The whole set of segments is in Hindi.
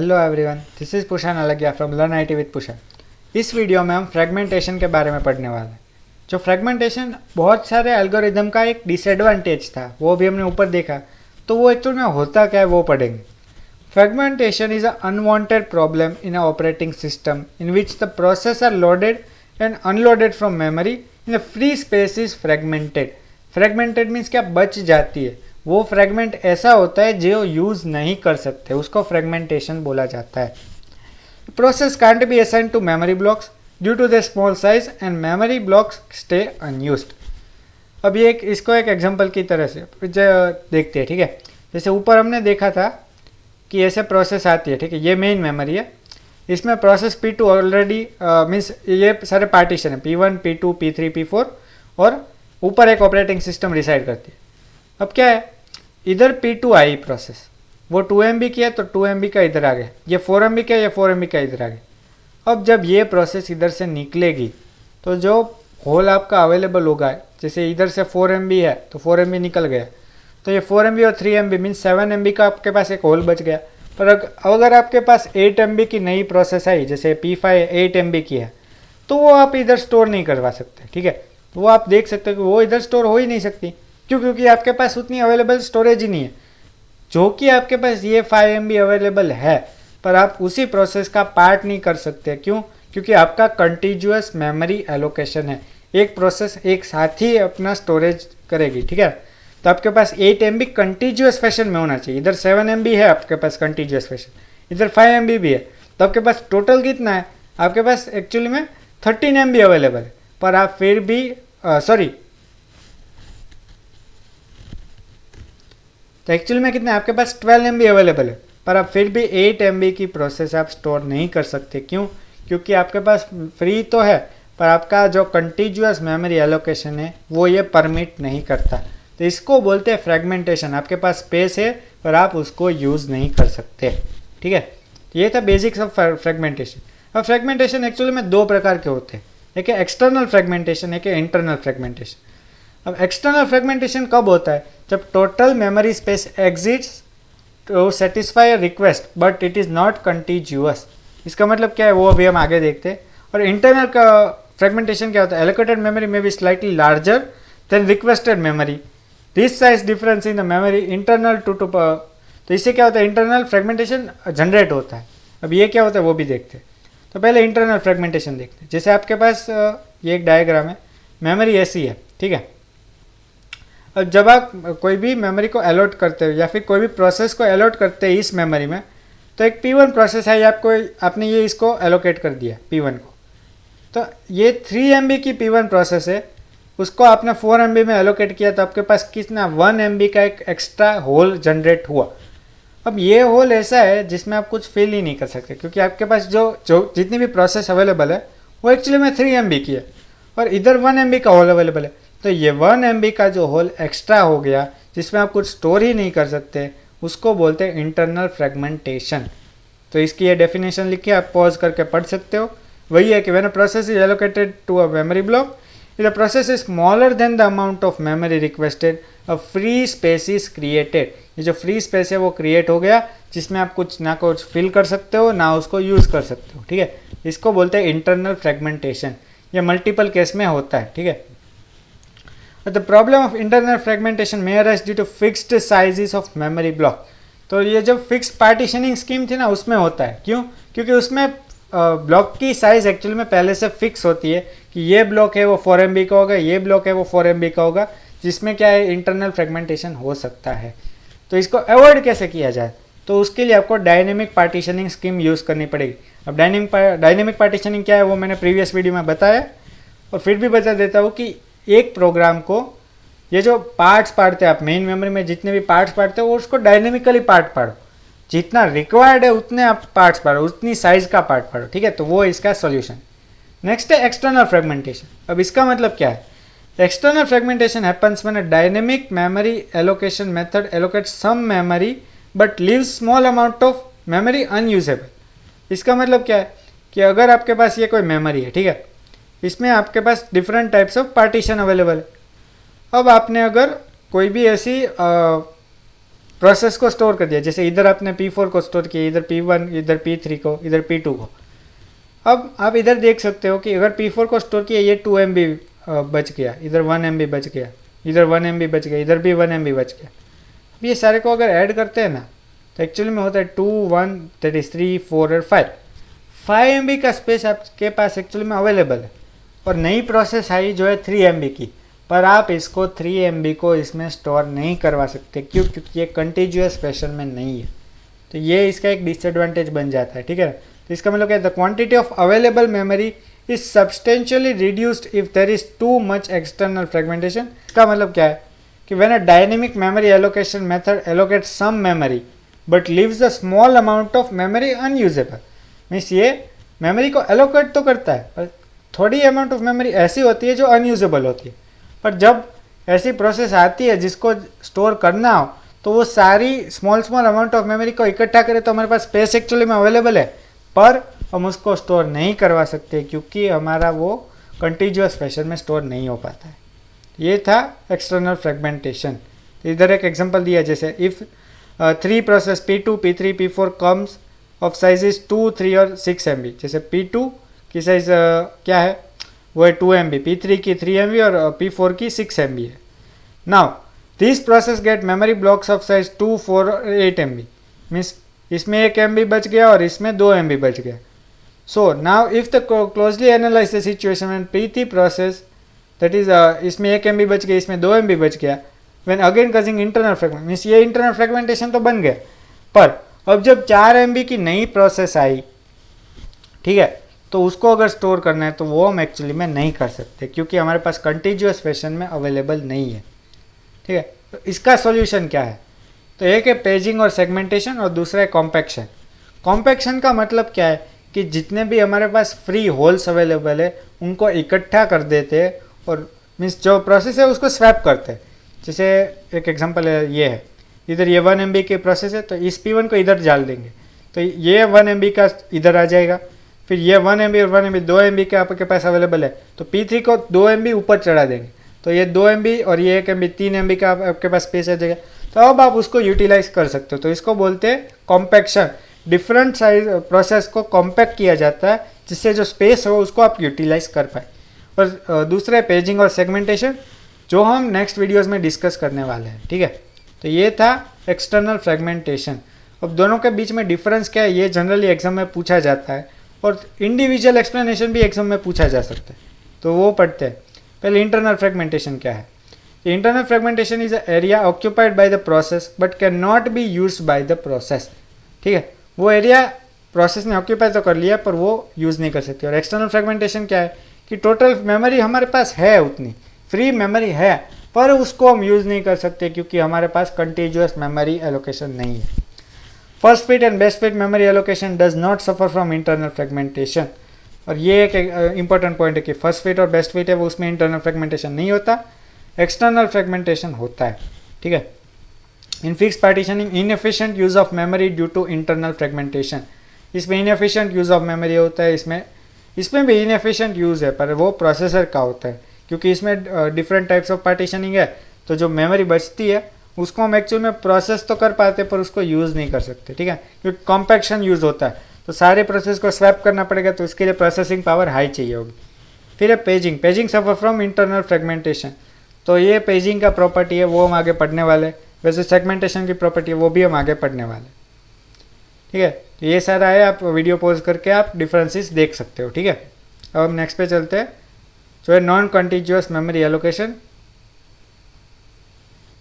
हेलो एवरीवन, दिस इज पुषान अलगिया फ्रॉम लर्न आईटी विद पुषान। इस वीडियो में हम फ्रेगमेंटेशन के बारे में पढ़ने वाले हैं। जो फ्रेगमेंटेशन बहुत सारे एल्गोरिदम का एक डिसएडवांटेज था, वो भी हमने ऊपर देखा। तो वो एक्चुअल में होता क्या है वो पढ़ेंगे। Fragmentation is a unwanted problem in a operating system in which the process are loaded and unloaded from memory in the free space is fragmented. Fragmented means क्या, बच जाती है। वो फ्रेगमेंट ऐसा होता है जो यूज नहीं कर सकते, उसको फ्रेगमेंटेशन बोला जाता है। Process can't be assign to memory blocks due to the small size and memory blocks stay unused. अब ये इसको एक एग्जांपल की तरह से देखते हैं, ठीक है। जैसे ऊपर हमने देखा था कि ऐसे प्रोसेस आती है, ठीक है। ये मेन मेमोरी है, इसमें प्रोसेस P2 ऑलरेडी मीन्स ये सारे पार्टीशन है, P1, P2, P3, P4 और ऊपर एक ऑपरेटिंग सिस्टम रिसाइड करती है। अब क्या है, इधर P2 आई प्रोसेस, वो 2 MB की है तो 2 MB का इधर आ गया, ये 4 MB का, ये 4 MB का इधर आ गया। अब जब ये प्रोसेस इधर से निकलेगी तो जो होल आपका अवेलेबल होगा, जैसे इधर से 4 MB है तो 4 MB निकल गया, तो ये 4 MB और 3 MB मीन्स 7 MB का आपके पास एक होल बच गया। पर अगर आपके पास 8 MB की नई प्रोसेस आई, जैसे P5 8 MB की है, तो वो आप इधर स्टोर नहीं करवा सकते, ठीक है। वो आप देख सकते हो कि वो इधर स्टोर हो ही नहीं सकती। क्यों? क्योंकि आपके पास उतनी अवेलेबल स्टोरेज ही नहीं है। जो कि आपके पास ये 5 MB अवेलेबल है, पर आप उसी प्रोसेस का पार्ट नहीं कर सकते। क्यों? क्योंकि आपका कंटिन्यूअस मेमोरी एलोकेशन है, एक प्रोसेस एक साथ ही अपना स्टोरेज करेगी, ठीक है। तो आपके पास 8 MB कंटिन्यूअस फैशन में होना चाहिए। इधर 7 MB है आपके पास कंटिन्यूअस फैशन, इधर 5 MB भी है, तो आपके पास टोटल कितना है? आपके पास एक्चुअली में 13 MB अवेलेबल है, पर आप फिर भी तो एक्चुअली में कितना है, आपके पास 12 MB अवेलेबल है, पर आप फिर भी 8 MB की प्रोसेस आप स्टोर नहीं कर सकते। क्यों? क्योंकि आपके पास फ्री तो है, पर आपका जो कंटिन्यूअस मेमोरी एलोकेशन है वो ये परमिट नहीं करता। तो इसको बोलते हैं फ्रेगमेंटेशन। आपके पास स्पेस है पर आप उसको यूज़ नहीं कर सकते, ठीक है। ये था बेसिक्स ऑफ फ्रेगमेंटेशन। अब फ्रेगमेंटेशन एक्चुअली में दो प्रकार के होते हैं, एक है एक्सटर्नल फ्रेगमेंटेशन, एक है इंटरनल फ्रेगमेंटेशन। अब एक्सटर्नल फ्रेगमेंटेशन कब होता है? जब total memory space exits to satisfy a request but it is not continuous. इसका मतलब क्या है वो अभी हम आगे देखते हैं। और इंटरनल का फ्रेगमेंटेशन क्या होता है? एलोकेटेड मेमोरी में be slightly larger than requested memory, this size difference in the memory internal to तो इससे क्या होता है, इंटरनल फ्रेगमेंटेशन जनरेट होता है। अब ये क्या होता है वो भी देखते हैं। तो पहले इंटरनल फ्रेगमेंटेशन देखते हैं। जैसे आपके पास ये एक डायग्राम है, मेमोरी ऐसी है, ठीक है। अब जब आप कोई भी मेमोरी को अलॉट करते हो या फिर कोई भी प्रोसेस को अलॉट करते हैं इस मेमोरी में, तो एक P1 प्रोसेस है, आपने ये इसको एलोकेट कर दिया P1 को। तो ये 3 MB की P1 प्रोसेस है, उसको आपने 4 MB में एलोकेट किया, तो आपके पास कितना 1 MB का एक एक्स्ट्रा होल जनरेट हुआ। अब ये होल ऐसा है जिसमें आप कुछ फील ही नहीं कर सकते, क्योंकि आपके पास जो जितनी भी प्रोसेस अवेलेबल है वो एक्चुअली में 3 MB की है और इधर 1 MB का होल अवेलेबल है। तो ये 1 MB का जो होल एक्स्ट्रा हो गया जिसमें आप कुछ स्टोर ही नहीं कर सकते, उसको बोलते हैं इंटरनल फ्रेगमेंटेशन। तो इसकी ये डेफिनेशन लिखी है, आप पॉज करके पढ़ सकते हो। वही है कि when a process is allocated to a memory block, if the process is smaller than the amount of memory requested, a free space is created। ये जो फ्री स्पेस है वो क्रिएट हो गया, जिसमें आप कुछ ना कुछ फिल कर सकते हो ना उसको यूज़ कर सकते हो, ठीक है। इसको बोलते हैं इंटरनल फ्रेगमेंटेशन। ये मल्टीपल केस में होता है, ठीक है। The problem of internal fragmentation may arise due to fixed sizes of memory block। तो ये जो फिक्स पार्टीशनिंग स्कीम थी ना, उसमें होता है। क्यों? क्योंकि उसमें ब्लॉक की साइज एक्चुअली में पहले से फिक्स होती है कि ये ब्लॉक है वो 4 MB का होगा, ये ब्लॉक है वो 4 MB का होगा, जिसमें क्या है इंटरनल फ्रेगमेंटेशन हो सकता है। तो इसको अवॉइड कैसे किया जाए? तो उसके लिए आपको डायनेमिक पार्टीशनिंग स्कीम यूज़ करनी पड़ेगी। अब डायनेमिक पार्टीशनिंग क्या है वो मैंने प्रीवियस वीडियो में बताया, और फिर भी बता देता हूँ कि एक प्रोग्राम को ये जो पार्ट्स पाड़ते हैं आप, मेन मेमोरी में जितने भी पार्ट्स पाड़ते हो उसको डायनेमिकली पार्ट पाड़ो, जितना रिक्वायर्ड है उतने आप पार्ट्स पाड़ो, उतनी साइज का पार्ट पाड़ो, ठीक है। तो वो इसका सॉल्यूशन। नेक्स्ट है एक्सटर्नल फ्रेगमेंटेशन। अब इसका मतलब क्या है? External fragmentation happens when a dynamic memory allocation method allocates some memory but leaves small amount of memory unusable. इसका मतलब क्या है कि अगर आपके पास ये कोई मेमोरी है, ठीक है, इसमें आपके पास different types of partition available है। अब आपने अगर कोई भी ऐसी प्रोसेस को स्टोर कर दिया, जैसे इधर आपने P4 को स्टोर किया, इधर P1, इधर P3 को, इधर P2 को। अब आप इधर देख सकते हो कि अगर P4 को स्टोर किया, ये 2 MB बच गया, इधर 1 MB बच गया, इधर 1 MB बच गया, इधर भी 1 MB बच गया। अब ये सारे को अगर ऐड करते हैं ना तो एक्चुअली में होता है 2, 1, दैट इज 3, 4 और 5 MB का स्पेस आपके पास एक्चुअली में अवेलेबल है। और नई प्रोसेस आई जो है 3 MB की, पर आप इसको 3 MB को इसमें स्टोर नहीं करवा सकते। क्यों? क्योंकि ये कंटिन्यूअस फैशन में नहीं है। तो ये इसका एक डिसएडवांटेज बन जाता है, ठीक है। तो इसका मतलब क्या है, the quantity of available memory is substantially reduced if there is too much external fragmentation. इसका मतलब क्या है कि when a dynamic memory allocation method allocates some memory but leaves a small amount of memory unusable, means ये मेमोरी को एलोकेट तो करता है पर थोड़ी अमाउंट ऑफ मेमोरी ऐसी होती है जो अनयूजेबल होती है। पर जब ऐसी प्रोसेस आती है जिसको स्टोर करना हो तो वो सारी स्मॉल अमाउंट ऑफ मेमोरी को इकट्ठा करे तो हमारे पास स्पेस एक्चुअली में अवेलेबल है, पर हम उसको स्टोर नहीं करवा सकते क्योंकि हमारा वो कंटिन्यूअस फैशन में स्टोर नहीं हो पाता है। ये था एक्सटर्नल फ्रेगमेंटेशन। तो इधर एक एग्जांपल दिया, जैसे if 3 process P2, P3, P4 comes of sizes 2, 3 और 6 MB। जैसे P2 की साइज क्या है, वो है 2 MB, P3 की 3 MB और P4 की 6 MB है। Now this process get memory blocks of size 2, 4 और 8 MB, मीन्स इसमें 1 MB बच गया और इसमें 2 MB बच गया। So now if the closely analyse the situation when P3 process that is इसमें 1 MB बच गया, इसमें 2 MB बच गया, when again causing internal fragment, means ये इंटरनल फ्रेगमेंटेशन तो बन गया। पर अब जब 4 MB की नई प्रोसेस आई, ठीक है, तो उसको अगर स्टोर करना है तो वो हम एक्चुअली में नहीं कर सकते क्योंकि हमारे पास कंटिन्यूअस फैशन में अवेलेबल नहीं है, ठीक है। तो इसका सॉल्यूशन क्या है, तो एक है पेजिंग और सेगमेंटेशन और दूसरा है कॉम्पैक्शन। कॉम्पैक्शन का मतलब क्या है कि जितने भी हमारे पास फ्री होल्स अवेलेबल है उनको इकट्ठा कर देते हैं और मीन्स जो प्रोसेस है उसको स्वैप करते हैं। जैसे एक एग्जांपल है, ये है, इधर ये 1 MB की प्रोसेस है तो इस P1 को इधर डाल देंगे तो ये 1 MB का इधर आ जाएगा, फिर ये 1 MB और 1 MB 2 MB के आपके पास अवेलेबल है तो P3 को 2 MB ऊपर चढ़ा देंगे तो ये 2 MB और ये 1 MB 3 MB का आपके पास स्पेस आ जाएगा। तो अब आप उसको यूटिलाइज कर सकते हो। तो इसको बोलते हैं कॉम्पैक्शन। डिफरेंट साइज प्रोसेस को कॉम्पैक्ट किया जाता है जिससे जो स्पेस हो उसको आप यूटिलाइज कर पाए। और दूसरा पेजिंग और सेगमेंटेशन जो हम नेक्स्ट वीडियोस में डिस्कस करने वाले हैं, ठीक है। तो ये था एक्सटर्नल फ्रेगमेंटेशन। अब दोनों के बीच में डिफरेंस क्या है ये जनरली एग्जाम में पूछा जाता है और इंडिविजुअल एक्सप्लेनेशन भी एग्जाम में पूछा जा सकता है, तो वो पढ़ते हैं। पहले इंटरनल फ्रेगमेंटेशन क्या है। Internal fragmentation is a area occupied by the process but can not be used by the process, ठीक है। वो एरिया प्रोसेस ने ऑक्यूपाई तो कर लिया पर वो यूज़ नहीं कर सकती। और एक्सटर्नल फ्रेगमेंटेशन क्या है कि टोटल मेमोरी हमारे पास है, उतनी फ्री मेमोरी है पर उसको हम यूज़ नहीं कर सकते क्योंकि हमारे पास कंटिन्यूअस मेमोरी एलोकेशन नहीं है। First fit and best fit memory allocation does not suffer from internal fragmentation. और ये एक इंपॉर्टेंट पॉइंट है कि फर्स्ट फिट और बेस्ट फिट है वो उसमें इंटरनल फ्रेगमेंटेशन नहीं होता, एक्सटर्नल फ्रेगमेंटेशन होता है, ठीक है। In fix partitioning inefficient use of memory due to internal fragmentation. इसमें इनएफिशिएंट यूज ऑफ मेमोरी होता है, इसमें भी इनएफिशिएंट यूज़ है पर वो प्रोसेसर का होता है क्योंकि इसमें डिफरेंट टाइप्स ऑफ पार्टीशनिंग है। तो जो मेमोरी बचती है उसको हम एक्चुअल में प्रोसेस तो कर पाते पर उसको यूज़ नहीं कर सकते, ठीक है, क्योंकि कॉम्पैक्शन यूज़ होता है तो सारे प्रोसेस को स्वैप करना पड़ेगा तो इसके लिए प्रोसेसिंग पावर हाई चाहिए होगी। फिर है paging. Paging suffer from internal fragmentation. तो ये पेजिंग का प्रॉपर्टी है वो हम आगे पढ़ने वाले। वैसे सेगमेंटेशन की प्रॉपर्टी है वो भी हम आगे पढ़ने वाले, ठीक है। तो ये सारा है, आप वीडियो पॉज करके आप डिफरेंसेस देख सकते हो, ठीक है। अब हम नेक्स्ट पे चलते हैं जो है नॉन कंटिन्यूअस मेमोरी एलोकेशन,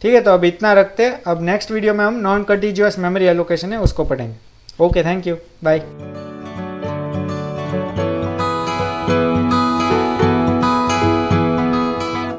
ठीक है। तो अब इतना रखते हैं, अब नेक्स्ट वीडियो में हम नॉन कंटिन्यूअस मेमोरी एलोकेशन है उसको पढ़ेंगे। Okay, thank you, bye.